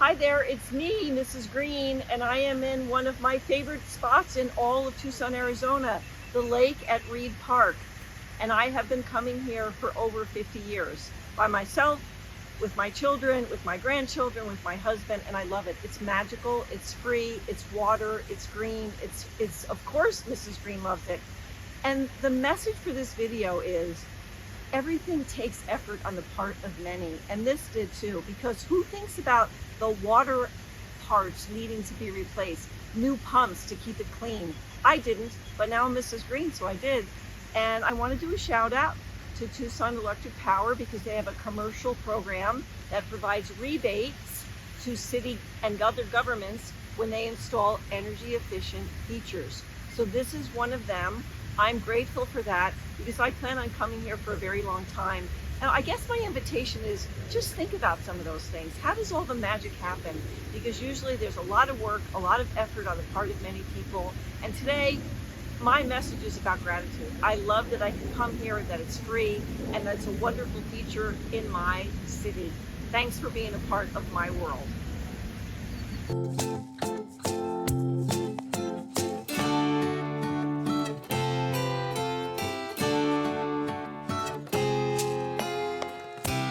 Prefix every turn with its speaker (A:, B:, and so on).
A: Hi there, it's me, Mrs. Green, and I am in one of my favorite spots in all of Tucson, Arizona, the lake at Reid Park. And I have been coming here for over 50 years by myself, with my children, with my grandchildren, with my husband, and I love it. It's magical, it's free, it's water, it's green, it's of course Mrs. Green loves it. And the message for this video is everything takes effort on the part of many, and this did too, because who thinks about the water parts needing to be replaced, new pumps to keep it clean? I didn't, but now I'm Mrs. Green, so I did. And I want to do a shout out to Tucson Electric Power because they have a commercial program that provides rebates to city and other governments when they install energy efficient features. So this is one of them. I'm grateful for that because I plan on coming here for a very long time. And I guess my invitation is just think about some of those things. How does all the magic happen? Because usually there's a lot of work, a lot of effort on the part of many people. And today, my message is about gratitude. I love that I can come here, that it's free, and that's a wonderful feature in my city. Thanks for being a part of my world.